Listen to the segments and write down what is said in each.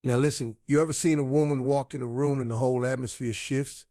Now listen, you ever seen a woman walk in a room and the whole atmosphere shifts?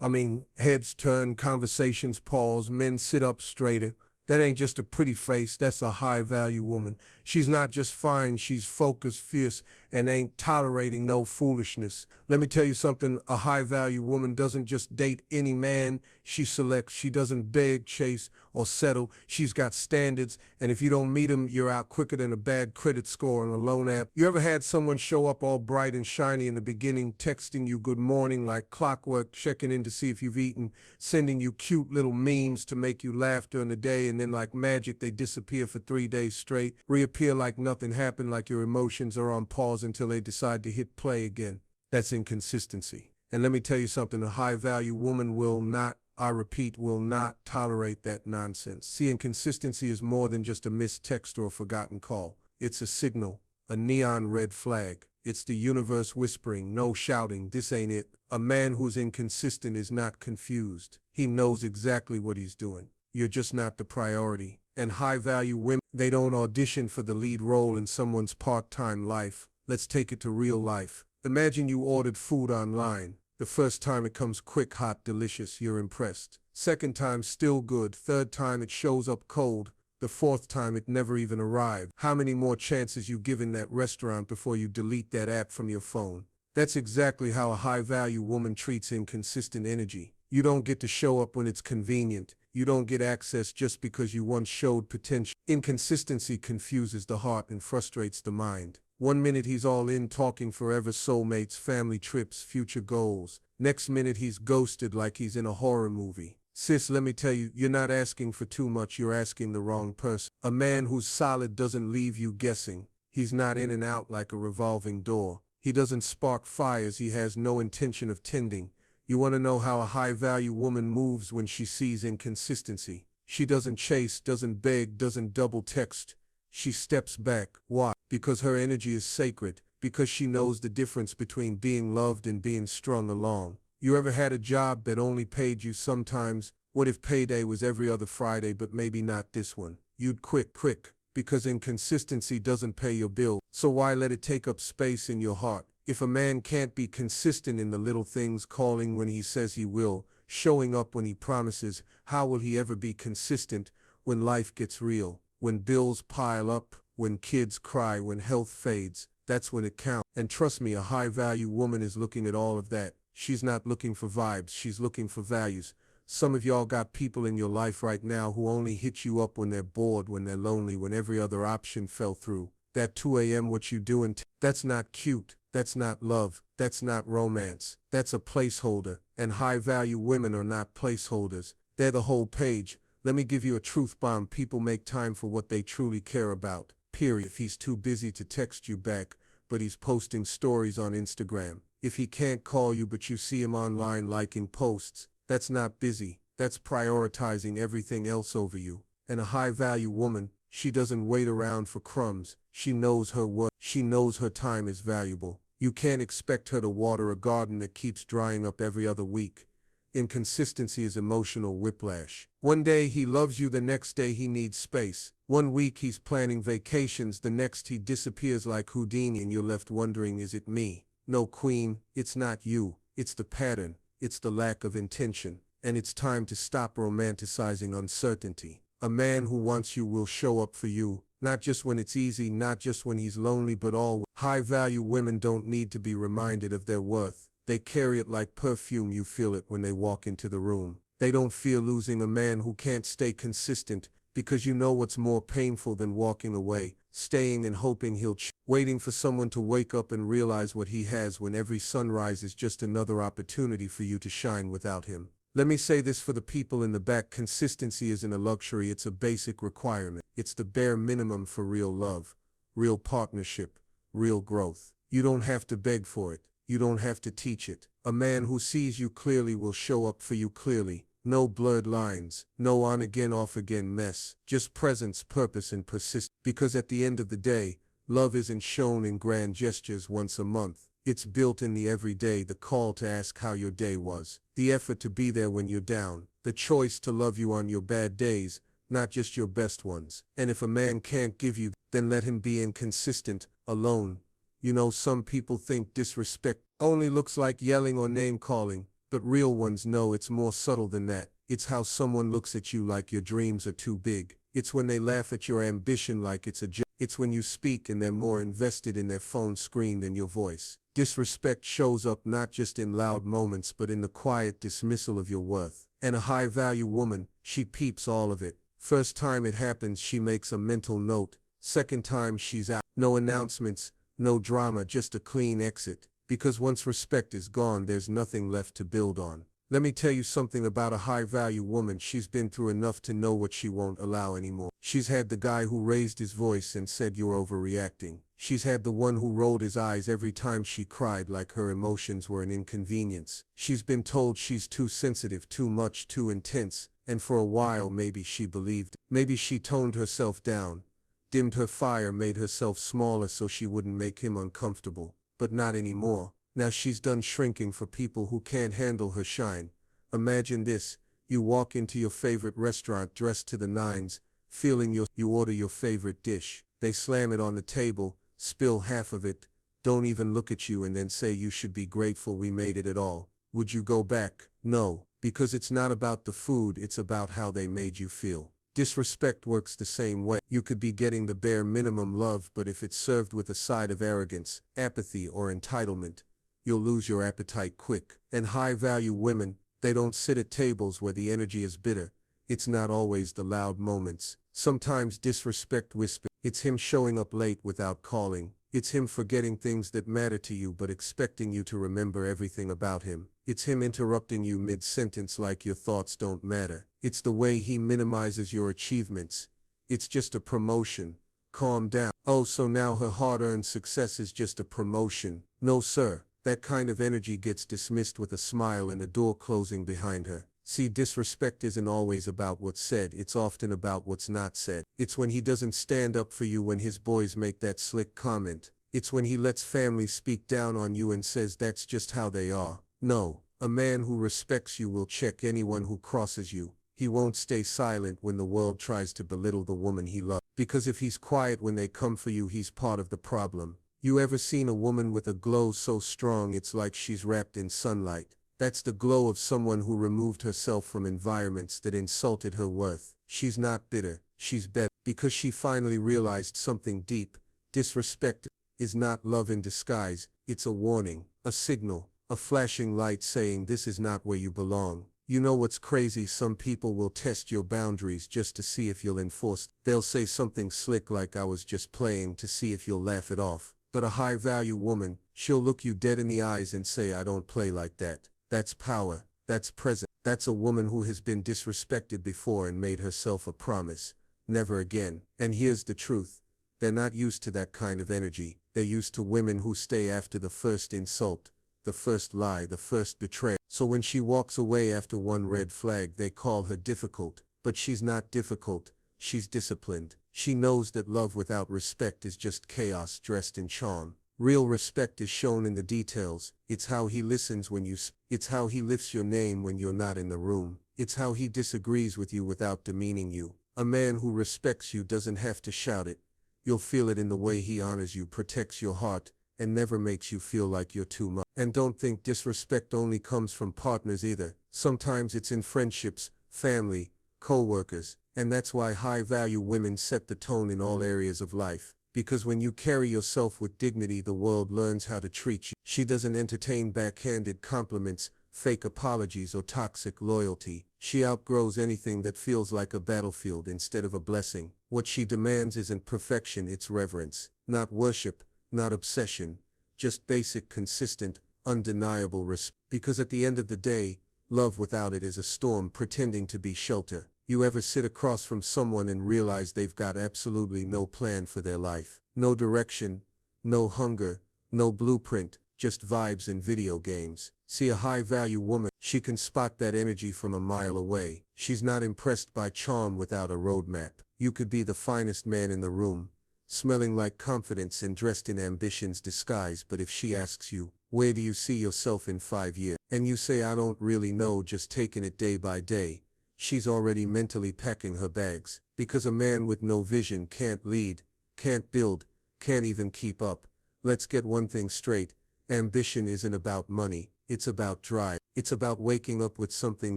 I mean, heads turn, conversations pause, men sit up straighter. That ain't just a pretty face, that's a high-value woman. She's not just fine, she's focused, fierce, and ain't tolerating no foolishness. Let me tell you something, a high-value woman doesn't just date any man she selects. She doesn't beg, chase, or settle. She's got standards, and if you don't meet them, you're out quicker than a bad credit score on a loan app. You ever had someone show up all bright and shiny in the beginning, texting you good morning like clockwork, checking in to see if you've eaten, sending you cute little memes to make you laugh during the day, and then like magic they disappear for 3 days straight, reappear like nothing happened, like your emotions are on pause until they decide to hit play again? That's inconsistency. And let me tell you something, a high-value woman will not, I repeat, will not tolerate that nonsense. See, inconsistency is more than just a missed text or a forgotten call. It's a signal, a neon red flag. It's the universe whispering, no shouting, this ain't it. A man who's inconsistent is not confused. He knows exactly what he's doing. You're just not the priority. And high-value women, they don't audition for the lead role in someone's part-time life. Let's take it to real life. Imagine you ordered food online. The first time it comes quick, hot, delicious, you're impressed. Second time, still good. Third time, it shows up cold. The fourth time, it never even arrived. How many more chances you given that restaurant before you delete that app from your phone? That's exactly how a high-value woman treats inconsistent energy. You don't get to show up when it's convenient. You don't get access just because you once showed potential. Inconsistency confuses the heart and frustrates the mind. One minute he's all in, talking forever, soulmates, family trips, future goals. Next minute he's ghosted like he's in a horror movie. Sis, let me tell you, you're not asking for too much, you're asking the wrong person. A man who's solid doesn't leave you guessing. He's not in and out like a revolving door. He doesn't spark fires he has no intention of tending. You want to know how a high-value woman moves when she sees inconsistency? She doesn't chase, doesn't beg, doesn't double text. She steps back. Why? Because her energy is sacred. Because she knows the difference between being loved and being strung along. You ever had a job that only paid you sometimes? What if payday was every other Friday, but maybe not this one? You'd quit quick, because inconsistency doesn't pay your bill. So why let it take up space in your heart? If a man can't be consistent in the little things, calling when he says he will, showing up when he promises, how will he ever be consistent when life gets real? When bills pile up, when kids cry, when health fades, that's when it counts. And trust me, a high-value woman is looking at all of that. She's not looking for vibes, she's looking for values. Some of y'all got people in your life right now who only hit you up when they're bored, when they're lonely, when every other option fell through. That 2 a.m. what you doing? That's not cute. That's not love. That's not romance. That's a placeholder. And high-value women are not placeholders. They're the whole page. Let me give you a truth bomb. People make time for what they truly care about. Period. If he's too busy to text you back, but he's posting stories on Instagram. If he can't call you but you see him online liking posts, that's not busy. That's prioritizing everything else over you. And a high-value woman, she doesn't wait around for crumbs. She knows her worth. She knows her time is valuable. You can't expect her to water a garden that keeps drying up every other week. Inconsistency is emotional whiplash. One day he loves you, the next day he needs space. One week he's planning vacations, the next he disappears like Houdini, and you're left wondering, is it me? No, queen, it's not you. It's the pattern. It's the lack of intention. And it's time to stop romanticizing uncertainty. A man who wants you will show up for you, not just when it's easy, not just when he's lonely, but always. High-value women don't need to be reminded of their worth. They carry it like perfume. You feel it when they walk into the room. They don't fear losing a man who can't stay consistent, because you know what's more painful than walking away, staying and hoping he'll waiting for someone to wake up and realize what he has when every sunrise is just another opportunity for you to shine without him. Let me say this for the people in the back, consistency isn't a luxury, it's a basic requirement. It's the bare minimum for real love, real partnership, real growth. You don't have to beg for it. You don't have to teach it. A man who sees you clearly will show up for you clearly. No blurred lines, no on-again, off-again mess. Just presence, purpose, and persistence. Because at the end of the day, love isn't shown in grand gestures once a month. It's built in the everyday, the call to ask how your day was, the effort to be there when you're down, the choice to love you on your bad days, not just your best ones. And if a man can't give you, then let him be inconsistent, alone, You know, some people think disrespect only looks like yelling or name calling, but real ones know it's more subtle than that. It's how someone looks at you like your dreams are too big. It's when they laugh at your ambition like it's a joke. It's when you speak and they're more invested in their phone screen than your voice. Disrespect shows up not just in loud moments but in the quiet dismissal of your worth. And a high-value woman, she peeps all of it. First time it happens, she makes a mental note. Second time, she's out. No announcements, no drama, just a clean exit. Because once respect is gone, there's nothing left to build on. Let me tell you something about a high-value woman. She's been through enough to know what she won't allow anymore. She's had the guy who raised his voice and said you're overreacting. She's had the one who rolled his eyes every time she cried like her emotions were an inconvenience. She's been told she's too sensitive, too much, too intense, and for a while maybe she believed. Maybe she toned herself down, dimmed her fire, made herself smaller so she wouldn't make him uncomfortable. But not anymore. Now she's done shrinking for people who can't handle her shine. Imagine this, you walk into your favorite restaurant dressed to the nines, you order your favorite dish. They slam it on the table, spill half of it, don't even look at you and then say you should be grateful we made it at all. Would you go back? No, because it's not about the food, it's about how they made you feel. Disrespect works the same way. You could be getting the bare minimum love, but if it's served with a side of arrogance, apathy, or entitlement, you'll lose your appetite quick. And high-value women, they don't sit at tables where the energy is bitter. It's not always the loud moments. Sometimes disrespect whispers. It's him showing up late without calling. It's him forgetting things that matter to you but expecting you to remember everything about him. It's him interrupting you mid-sentence like your thoughts don't matter. It's the way he minimizes your achievements. It's just a promotion. Calm down. Oh, so now her hard-earned success is just a promotion. No, sir. That kind of energy gets dismissed with a smile and a door closing behind her. See, disrespect isn't always about what's said, it's often about what's not said. It's when he doesn't stand up for you when his boys make that slick comment. It's when he lets family speak down on you and says that's just how they are. No, a man who respects you will check anyone who crosses you. He won't stay silent when the world tries to belittle the woman he loves. Because if he's quiet when they come for you, he's part of the problem. You ever seen a woman with a glow so strong it's like she's wrapped in sunlight? That's the glow of someone who removed herself from environments that insulted her worth. She's not bitter, she's better, because she finally realized something deep. Disrespect is not love in disguise, it's a warning, a signal, a flashing light saying this is not where you belong. You know what's crazy? Some people will test your boundaries just to see if you'll enforce. They'll say something slick like I was just playing to see if you'll laugh it off. But a high-value woman, she'll look you dead in the eyes and say I don't play like that. That's power, that's presence. That's a woman who has been disrespected before and made herself a promise. Never again. And here's the truth. They're not used to that kind of energy. They're used to women who stay after the first insult, the first lie, the first betrayal. So when she walks away after one red flag, they call her difficult. But she's not difficult. She's disciplined. She knows that love without respect is just chaos dressed in charm. Real respect is shown in the details. It's how he listens when you speak. It's how he lifts your name when you're not in the room. It's how he disagrees with you without demeaning you. A man who respects you doesn't have to shout it. You'll feel it in the way he honors you, protects your heart, and never makes you feel like you're too much. And don't think disrespect only comes from partners either. Sometimes it's in friendships, family, co-workers, and that's why high-value women set the tone in all areas of life. Because when you carry yourself with dignity, the world learns how to treat you. She doesn't entertain backhanded compliments, fake apologies, or toxic loyalty. She outgrows anything that feels like a battlefield instead of a blessing. What she demands isn't perfection, it's reverence. Not worship, not obsession. Just basic, consistent, undeniable respect. Because at the end of the day, love without it is a storm pretending to be shelter. You ever sit across from someone and realize they've got absolutely no plan for their life? No direction, no hunger, no blueprint, just vibes and video games. See, a high-value woman, she can spot that energy from a mile away. She's not impressed by charm without a roadmap. You could be the finest man in the room, smelling like confidence and dressed in ambition's disguise, but if she asks you, where do you see yourself in 5 years? And you say, I don't really know, just taking it day by day. She's already mentally packing her bags, because a man with no vision can't lead, can't build, can't even keep up. Let's get one thing straight. Ambition isn't about money, it's about drive. It's about waking up with something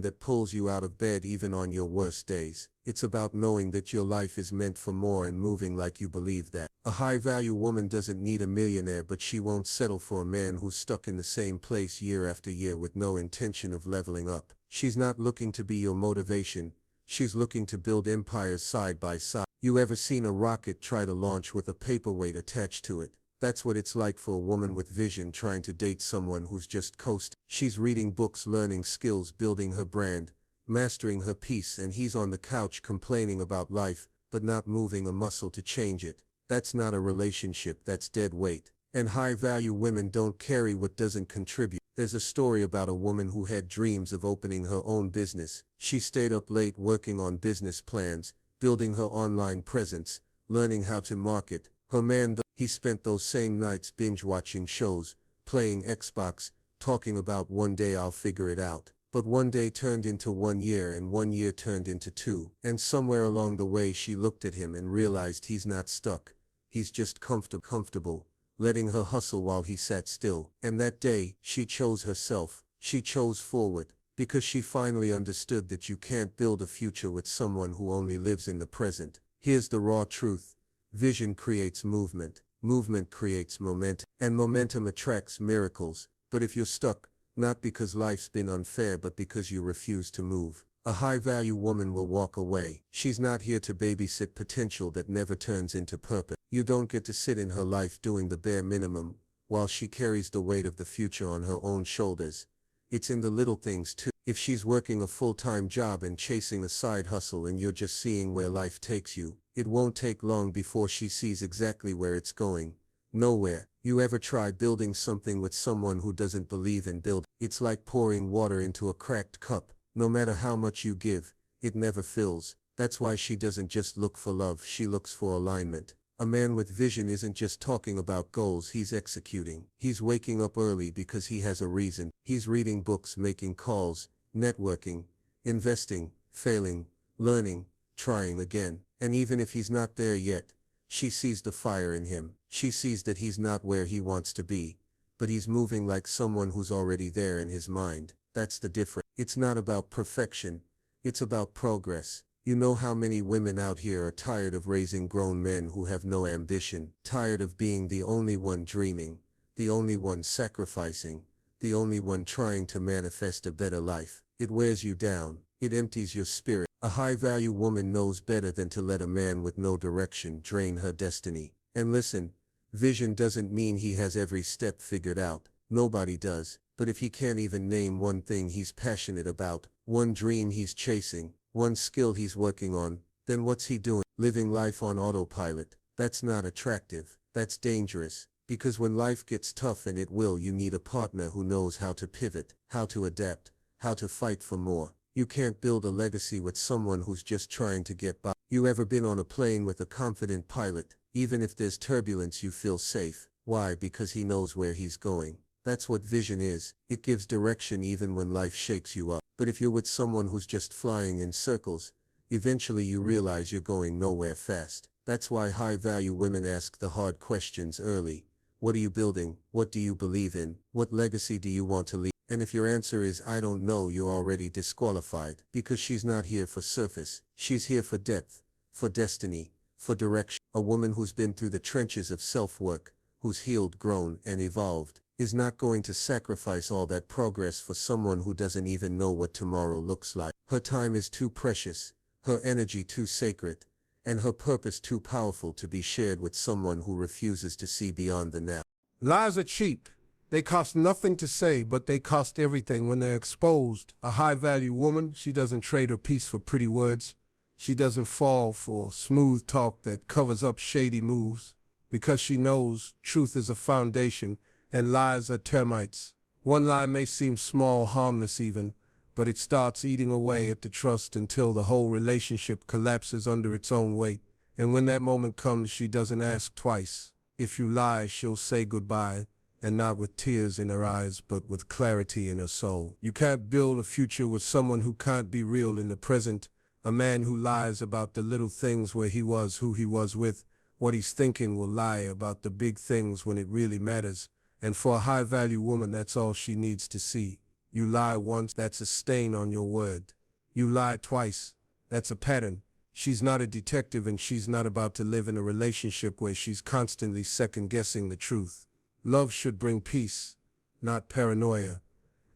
that pulls you out of bed even on your worst days. It's about knowing that your life is meant for more and moving like you believe that. A high-value woman doesn't need a millionaire, but she won't settle for a man who's stuck in the same place year after year with no intention of leveling up. She's not looking to be your motivation. She's looking to build empires side by side. You ever seen a rocket try to launch with a paperweight attached to it? That's what it's like for a woman with vision trying to date someone who's just coasting. She's reading books, learning skills, building her brand, mastering her peace, and he's on the couch complaining about life, but not moving a muscle to change it. That's not a relationship, that's dead weight. And high-value women don't carry what doesn't contribute. There's a story about a woman who had dreams of opening her own business. She stayed up late working on business plans, building her online presence, learning how to market. Her man, he spent those same nights binge-watching shows, playing Xbox, talking about one day I'll figure it out. But one day turned into 1 year, and 1 year turned into 2. And somewhere along the way she looked at him and realized he's not stuck. He's just comfortable, letting her hustle while he sat still. And that day, she chose herself. She chose forward, because she finally understood that you can't build a future with someone who only lives in the present. Here's the raw truth. Vision creates movement. Movement creates momentum. And momentum attracts miracles. But if you're stuck, not because life's been unfair but because you refuse to move, a high-value woman will walk away. She's not here to babysit potential that never turns into purpose. You don't get to sit in her life doing the bare minimum, while she carries the weight of the future on her own shoulders. It's in the little things too. If she's working a full-time job and chasing a side hustle and you're just seeing where life takes you, it won't take long before she sees exactly where it's going. Nowhere. You ever try building something with someone who doesn't believe in building? It's like pouring water into a cracked cup. No matter how much you give, it never fills. That's why she doesn't just look for love, she looks for alignment. A man with vision isn't just talking about goals, he's executing. He's waking up early because he has a reason. He's reading books, making calls, networking, investing, failing, learning, trying again. And even if he's not there yet, she sees the fire in him. She sees that he's not where he wants to be, but he's moving like someone who's already there in his mind. That's the difference. It's not about perfection, it's about progress. You know how many women out here are tired of raising grown men who have no ambition, tired of being the only one dreaming, the only one sacrificing, the only one trying to manifest a better life. It wears you down. It empties your spirit. A high-value woman knows better than to let a man with no direction drain her destiny. And listen, vision doesn't mean he has every step figured out. Nobody does. But if he can't even name one thing he's passionate about, one dream he's chasing, one skill he's working on, then what's he doing? Living life on autopilot. That's not attractive. That's dangerous. Because when life gets tough, and it will, you need a partner who knows how to pivot, how to adapt, how to fight for more. You can't build a legacy with someone who's just trying to get by. You ever been on a plane with a confident pilot? Even if there's turbulence, you feel safe. Why? Because he knows where he's going. That's what vision is. It gives direction even when life shakes you up. But if you're with someone who's just flying in circles, eventually you realize you're going nowhere fast. That's why high-value women ask the hard questions early. What are you building? What do you believe in? What legacy do you want to leave? And if your answer is I don't know, you're already disqualified. Because she's not here for surface. She's here for depth, for destiny, for direction. A woman who's been through the trenches of self-work, who's healed, grown, and evolved, is not going to sacrifice all that progress for someone who doesn't even know what tomorrow looks like. Her time is too precious, her energy too sacred, and her purpose too powerful to be shared with someone who refuses to see beyond the now. Lies are cheap. They cost nothing to say, but they cost everything when they're exposed. A high-value woman, she doesn't trade her peace for pretty words. She doesn't fall for smooth talk that covers up shady moves, because she knows truth is a foundation and lies are termites. One lie may seem small, harmless even, but it starts eating away at the trust until the whole relationship collapses under its own weight. And when that moment comes, she doesn't ask twice. If you lie, she'll say goodbye, and not with tears in her eyes, but with clarity in her soul. You can't build a future with someone who can't be real in the present. A man who lies about the little things, where he was, who he was with, What he's thinking will lie about the big things when it really matters. And for a high-value woman, that's all she needs to see. You lie once, that's a stain on your word. You lie twice, that's a pattern. She's not a detective, and she's not about to live in a relationship where she's constantly second-guessing the truth. Love should bring peace, not paranoia.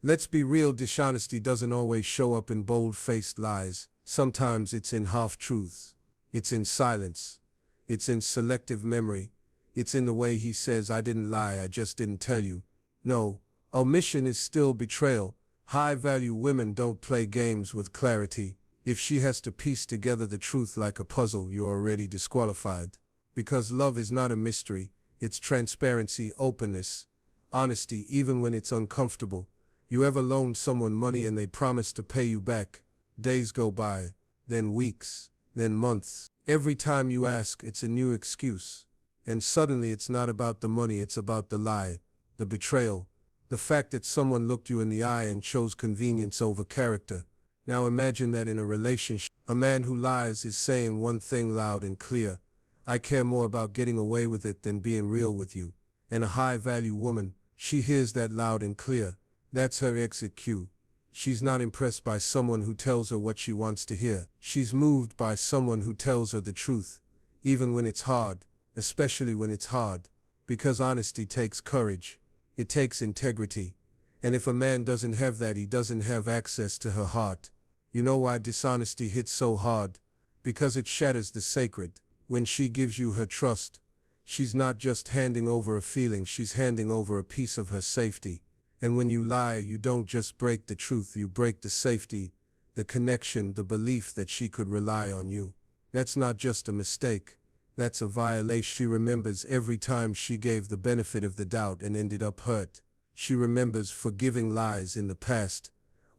Let's be real, dishonesty doesn't always show up in bold-faced lies. Sometimes it's in half-truths. It's in silence. It's in selective memory. It's in the way he says, "I didn't lie, I just didn't tell you." No, omission is still betrayal. High-value women don't play games with clarity. If she has to piece together the truth like a puzzle, you're already disqualified. Because love is not a mystery. It's transparency, openness, honesty, even when it's uncomfortable. You ever loaned someone money and they promise to pay you back? Days go by, then weeks, then months. Every time you ask, it's a new excuse. And suddenly it's not about the money, it's about the lie, the betrayal, the fact that someone looked you in the eye and chose convenience over character. Now imagine that in a relationship, a man who lies is saying one thing loud and clear: "I care more about getting away with it than being real with you." And a high-value woman, she hears that loud and clear. That's her exit cue. She's not impressed by someone who tells her what she wants to hear. She's moved by someone who tells her the truth, even when it's hard, especially when it's hard, because honesty takes courage. It takes integrity. And if a man doesn't have that, he doesn't have access to her heart. You know why dishonesty hits so hard? Because it shatters the sacred. When she gives you her trust, she's not just handing over a feeling, she's handing over a piece of her safety. And when you lie, you don't just break the truth, you break the safety, the connection, the belief that she could rely on you. That's not just a mistake. That's a violation. She remembers every time she gave the benefit of the doubt and ended up hurt. She remembers forgiving lies in the past,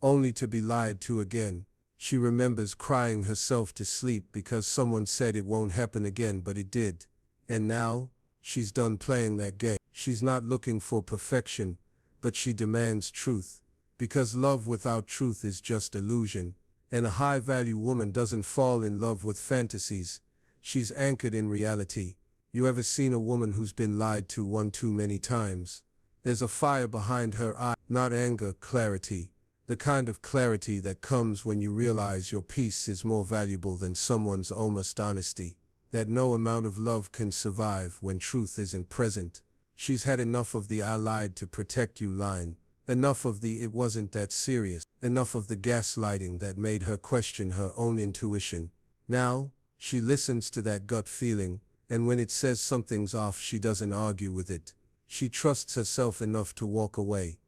only to be lied to again. She remembers crying herself to sleep because someone said it won't happen again, but it did. And now, she's done playing that game. She's not looking for perfection, but she demands truth, because love without truth is just illusion. And a high-value woman doesn't fall in love with fantasies. She's anchored in reality. You ever seen a woman who's been lied to one too many times? There's a fire behind her eye, not anger, clarity. The kind of clarity that comes when you realize your peace is more valuable than someone's almost honesty. That no amount of love can survive when truth isn't present. She's had enough of the "I lied to protect you" line, enough of the "it wasn't that serious," enough of the gaslighting that made her question her own intuition. Now, she listens to that gut feeling, and when it says something's off, she doesn't argue with it. She trusts herself enough to walk away.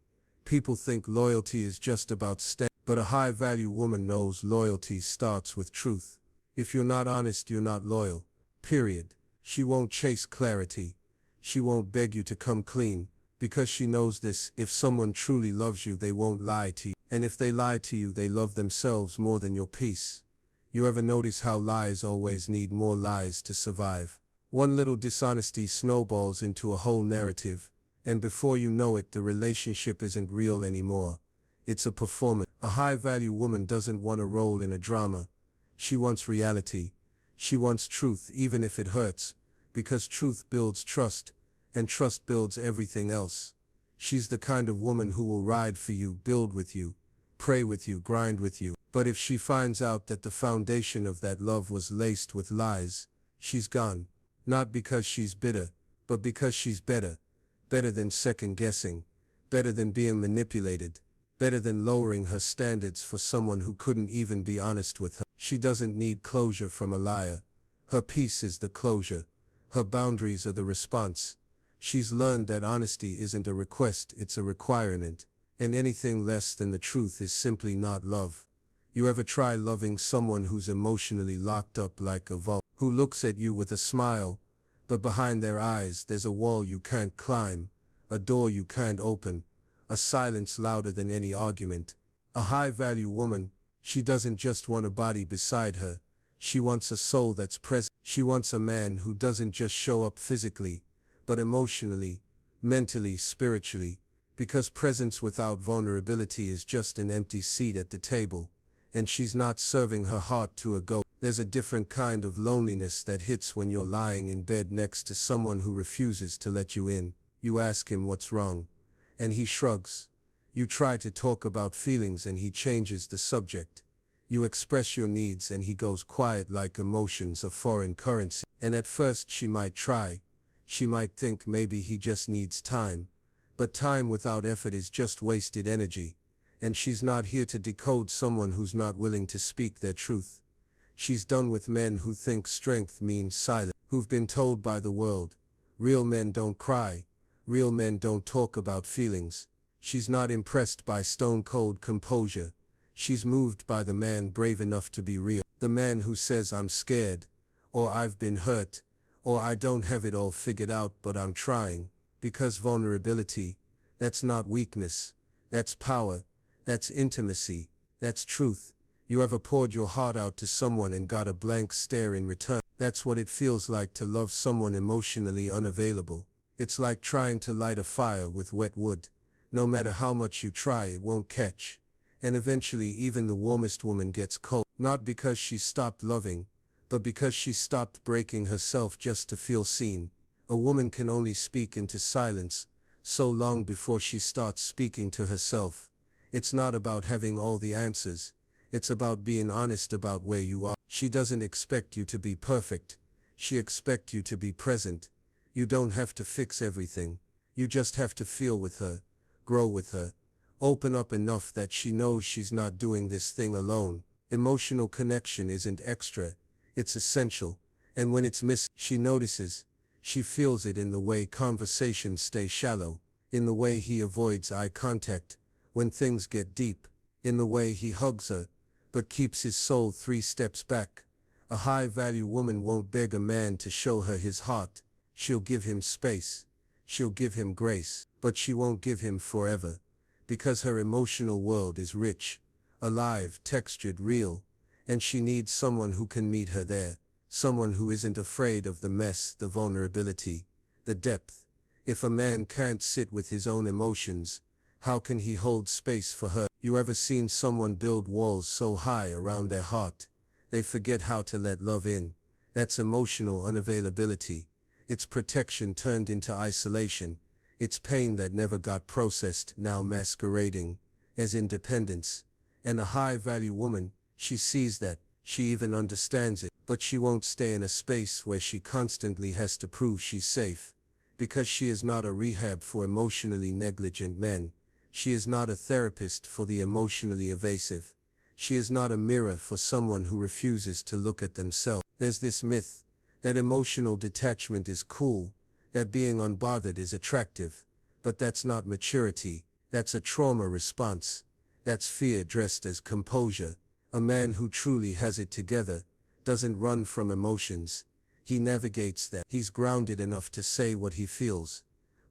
People think loyalty is just about staying, but a high-value woman knows loyalty starts with truth. If you're not honest, you're not loyal. Period. She won't chase clarity. She won't beg you to come clean, because she knows this: if someone truly loves you, they won't lie to you. And if they lie to you, they love themselves more than your peace. You ever notice how lies always need more lies to survive? One little dishonesty snowballs into a whole narrative, and before you know it, the relationship isn't real anymore. It's a performance. A high-value woman doesn't want a role in a drama. She wants reality. She wants truth, even if it hurts, because truth builds trust, and trust builds everything else. She's the kind of woman who will ride for you, build with you, pray with you, grind with you. But if she finds out that the foundation of that love was laced with lies, she's gone. Not because she's bitter, but because she's better. Better than second-guessing, better than being manipulated, better than lowering her standards for someone who couldn't even be honest with her. She doesn't need closure from a liar. Her peace is the closure. Her boundaries are the response. She's learned that honesty isn't a request, it's a requirement, and anything less than the truth is simply not love. You ever try loving someone who's emotionally locked up like a vault, who looks at you with a smile, but behind their eyes there's a wall you can't climb, a door you can't open, a silence louder than any argument? A high-value woman, she doesn't just want a body beside her. She wants a soul that's present. She wants a man who doesn't just show up physically, but emotionally, mentally, spiritually, because presence without vulnerability is just an empty seat at the table, and she's not serving her heart to a ghost. There's a different kind of loneliness that hits when you're lying in bed next to someone who refuses to let you in. You ask him what's wrong, and he shrugs. You try to talk about feelings and he changes the subject. You express your needs and he goes quiet like emotions are foreign currency. And at first she might try. She might think maybe he just needs time. But time without effort is just wasted energy. And she's not here to decode someone who's not willing to speak their truth. She's done with men who think strength means silence, who've been told by the world, real men don't cry, real men don't talk about feelings. She's not impressed by stone-cold composure. She's moved by the man brave enough to be real. The man who says I'm scared, or I've been hurt, or I don't have it all figured out but I'm trying. Because vulnerability, that's not weakness, that's power, that's intimacy, that's truth. You ever poured your heart out to someone and got a blank stare in return? That's what it feels like to love someone emotionally unavailable. It's like trying to light a fire with wet wood. No matter how much you try, it won't catch. And eventually even the warmest woman gets cold. Not because she stopped loving, but because she stopped breaking herself just to feel seen. A woman can only speak into silence so long before she starts speaking to herself. It's not about having all the answers. It's about being honest about where you are. She doesn't expect you to be perfect. She expects you to be present. You don't have to fix everything. You just have to feel with her, grow with her, open up enough that she knows she's not doing this thing alone. Emotional connection isn't extra, it's essential. And when it's missing, she notices. She feels it in the way conversations stay shallow, in the way he avoids eye contact when things get deep, in the way he hugs her but keeps his soul 3 steps back. A high-value woman won't beg a man to show her his heart. She'll give him space. She'll give him grace, but she won't give him forever. Because her emotional world is rich, alive, textured, real, and she needs someone who can meet her there. Someone who isn't afraid of the mess, the vulnerability, the depth. If a man can't sit with his own emotions, how can he hold space for her? You ever seen someone build walls so high around their heart, they forget how to let love in? That's emotional unavailability. It's protection turned into isolation. It's pain that never got processed, now masquerading as independence. And a high-value woman, she sees that, she even understands it, but she won't stay in a space where she constantly has to prove she's safe. Because she is not a rehab for emotionally negligent men. She is not a therapist for the emotionally evasive. She is not a mirror for someone who refuses to look at themselves. There's this myth that emotional detachment is cool, that being unbothered is attractive. But that's not maturity, that's a trauma response. That's fear dressed as composure. A man who truly has it together doesn't run from emotions. He navigates them. He's grounded enough to say what he feels,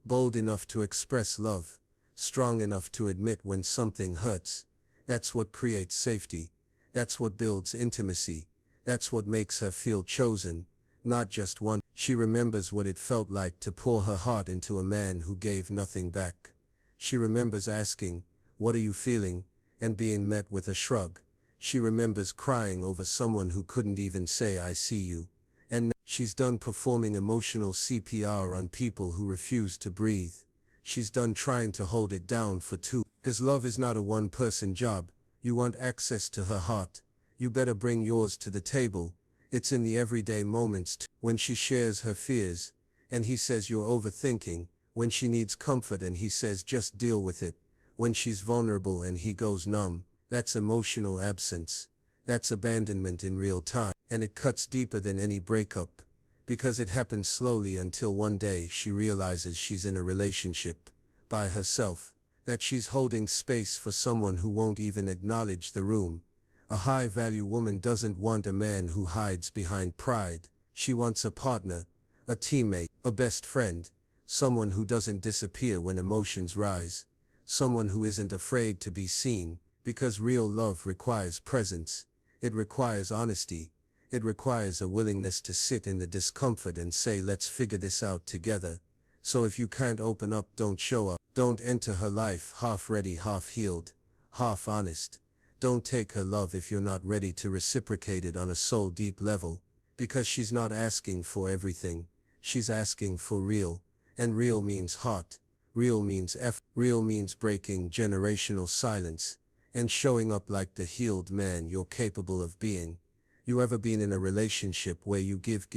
bold enough to express love, strong enough to admit when something hurts. That's what creates safety. That's what builds intimacy. That's what makes her feel chosen, not just one. She remembers what it felt like to pour her heart into a man who gave nothing back. She remembers asking, "What are you feeling?" and being met with a shrug. She remembers crying over someone who couldn't even say "I see you." And she's done performing emotional CPR on people who refuse to breathe. She's done trying to hold it down for 2. Because love is not a one-person job. You want access to her heart. You better bring yours to the table. It's in the everyday moments when she shares her fears, and he says you're overthinking. When she needs comfort and he says just deal with it. When she's vulnerable and he goes numb. That's emotional absence. That's abandonment in real time. And it cuts deeper than any breakup. Because it happens slowly until one day she realizes she's in a relationship, by herself, that she's holding space for someone who won't even acknowledge the room. A high-value woman doesn't want a man who hides behind pride. She wants a partner, a teammate, a best friend, someone who doesn't disappear when emotions rise, someone who isn't afraid to be seen, because real love requires presence. It requires honesty. It requires a willingness to sit in the discomfort and say, let's figure this out together. So if you can't open up, don't show up. Don't enter her life half ready, half healed, half honest. Don't take her love if you're not ready to reciprocate it on a soul deep level, because she's not asking for everything. She's asking for real, and real means heart. Real means real means breaking generational silence and showing up like the healed man you're capable of being. You ever been in a relationship where you give,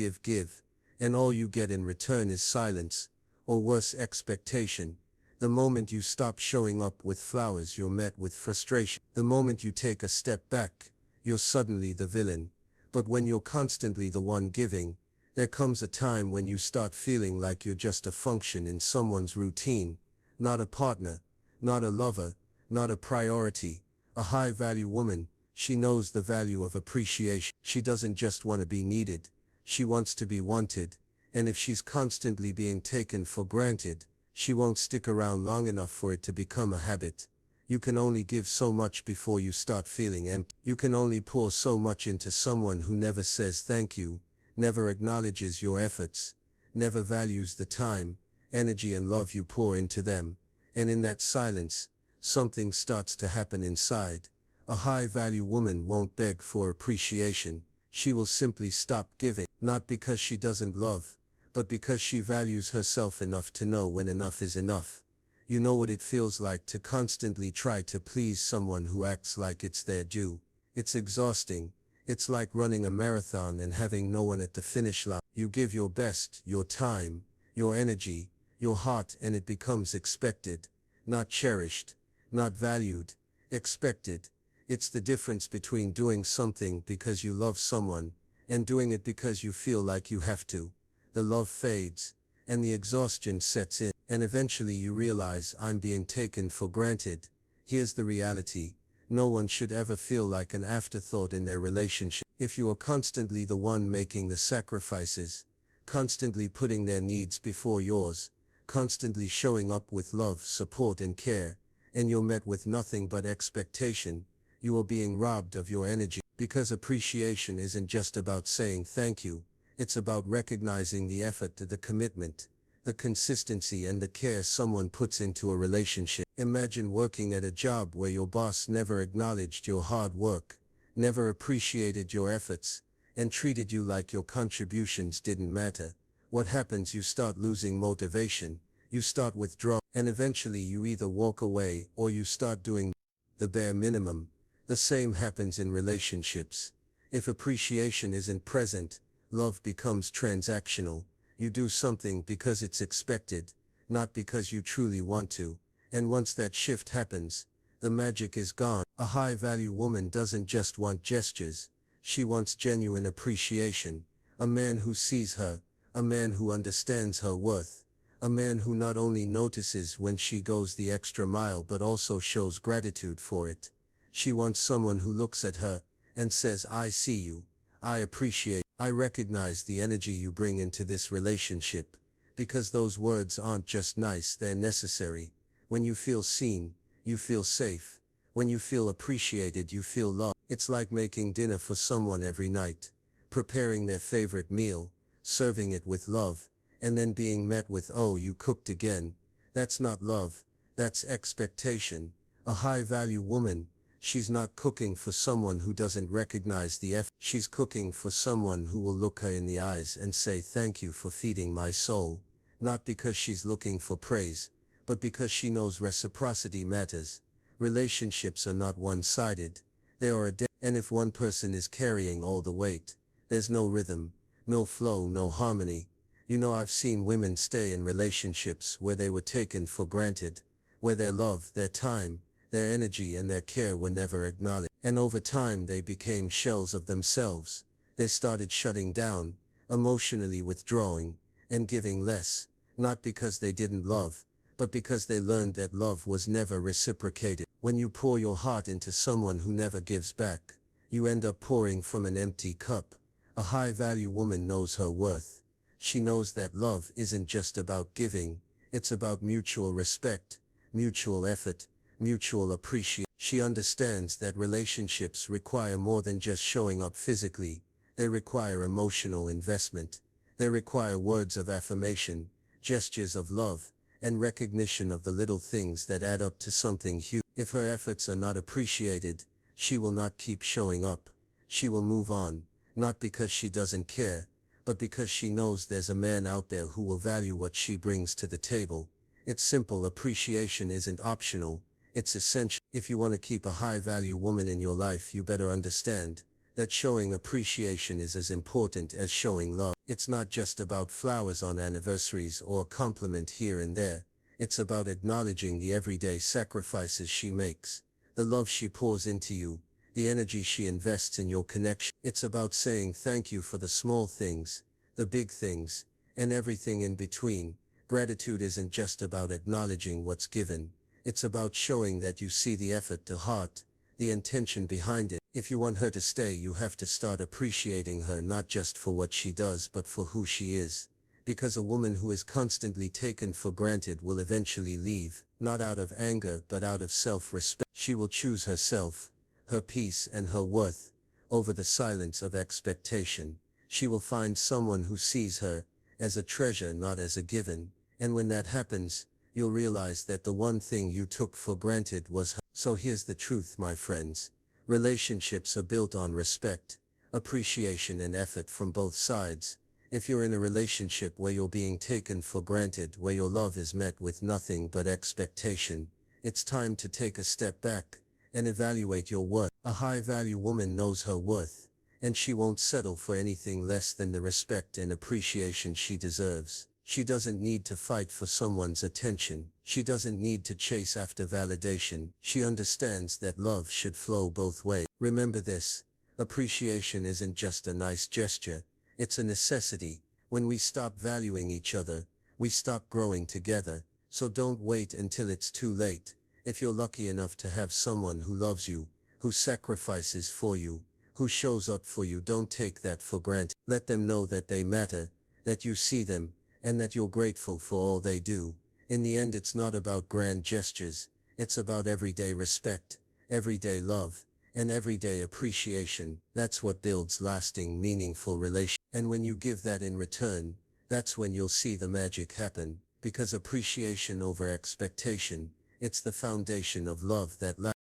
and all you get in return is silence, or worse, expectation? The moment you stop showing up with flowers, you're met with frustration. The moment you take a step back, you're suddenly the villain. But when you're constantly the one giving, there comes a time when you start feeling like you're just a function in someone's routine, not a partner, not a lover, not a priority. A high-value woman, she knows the value of appreciation. She doesn't just want to be needed, she wants to be wanted. And if she's constantly being taken for granted, she won't stick around long enough for it to become a habit. You can only give so much before you start feeling empty. You can only pour so much into someone who never says thank you, never acknowledges your efforts, never values the time, energy and love you pour into them. And in that silence, something starts to happen inside. A high-value woman won't beg for appreciation. She will simply stop giving, not because she doesn't love, but because she values herself enough to know when enough is enough. You know what it feels like to constantly try to please someone who acts like it's their due. It's exhausting. It's like running a marathon and having no one at the finish line. You give your best, your time, your energy, your heart, and it becomes expected, not cherished, not valued, expected. It's the difference between doing something because you love someone and doing it because you feel like you have to. The love fades, and the exhaustion sets in, and eventually you realize, I'm being taken for granted. Here's the reality. No one should ever feel like an afterthought in their relationship. If you are constantly the one making the sacrifices, constantly putting their needs before yours, constantly showing up with love, support and care, and you're met with nothing but expectation, you are being robbed of your energy. Because appreciation isn't just about saying thank you. It's about recognizing the effort, the commitment, the consistency and the care someone puts into a relationship. Imagine working at a job where your boss never acknowledged your hard work, never appreciated your efforts, and treated you like your contributions didn't matter. What happens? You start losing motivation, you start withdrawing, and eventually you either walk away or you start doing the bare minimum. The same happens in relationships. If appreciation isn't present, love becomes transactional. You do something because it's expected, not because you truly want to. And once that shift happens, the magic is gone. A high-value woman doesn't just want gestures. She wants genuine appreciation. A man who sees her, a man who understands her worth, a man who not only notices when she goes the extra mile but also shows gratitude for it. She wants someone who looks at her and says, I see you, I appreciate, I recognize the energy you bring into this relationship. Because those words aren't just nice, they're necessary. When you feel seen, you feel safe. When you feel appreciated, you feel loved. It's like making dinner for someone every night, preparing their favorite meal, serving it with love, and then being met with, oh, you cooked again. That's not love, that's expectation. A high-value woman, she's not cooking for someone who doesn't recognize the effort. She's cooking for someone who will look her in the eyes and say, thank you for feeding my soul. Not because she's looking for praise, but because she knows reciprocity matters. Relationships are not one-sided. They are and if one person is carrying all the weight, there's no rhythm, no flow, no harmony. You know, I've seen women stay in relationships where they were taken for granted, where their love, their time, their energy and their care were never acknowledged. And over time they became shells of themselves. They started shutting down, emotionally withdrawing, and giving less, not because they didn't love, but because they learned that love was never reciprocated. When you pour your heart into someone who never gives back, you end up pouring from an empty cup. A high-value woman knows her worth. She knows that love isn't just about giving, it's about mutual respect, mutual effort, mutual appreciation. She understands that relationships require more than just showing up physically. They require emotional investment. They require words of affirmation, gestures of love, and recognition of the little things that add up to something huge. If her efforts are not appreciated, she will not keep showing up. She will move on, not because she doesn't care, but because she knows there's a man out there who will value what she brings to the table. It's simple. Appreciation isn't optional, it's essential. If you want to keep a high-value woman in your life, you better understand that showing appreciation is as important as showing love. It's not just about flowers on anniversaries or a compliment here and there. It's about acknowledging the everyday sacrifices she makes, the love she pours into you, the energy she invests in your connection. It's about saying thank you for the small things, the big things, and everything in between. Gratitude isn't just about acknowledging what's given. It's about showing that you see the effort, the heart, the intention behind it. If you want her to stay, you have to start appreciating her not just for what she does but for who she is. Because a woman who is constantly taken for granted will eventually leave, not out of anger but out of self-respect. She will choose herself, her peace and her worth, over the silence of expectation. She will find someone who sees her as a treasure, not as a given. And when that happens, you'll realize that the one thing you took for granted was her. So here's the truth, my friends. Relationships are built on respect, appreciation and effort from both sides. If you're in a relationship where you're being taken for granted, where your love is met with nothing but expectation, it's time to take a step back and evaluate your worth. A high-value woman knows her worth, and she won't settle for anything less than the respect and appreciation she deserves. She doesn't need to fight for someone's attention. She doesn't need to chase after validation. She understands that love should flow both ways. Remember this: appreciation isn't just a nice gesture, it's a necessity. When we stop valuing each other, we stop growing together. So don't wait until it's too late. If you're lucky enough to have someone who loves you, who sacrifices for you, who shows up for you, don't take that for granted. Let them know that they matter, that you see them, and that you're grateful for all they do. In the end, it's not about grand gestures, it's about everyday respect, everyday love, and everyday appreciation. That's what builds lasting, meaningful relationships. And when you give that in return, that's when you'll see the magic happen, because appreciation over expectation, it's the foundation of love that lasts.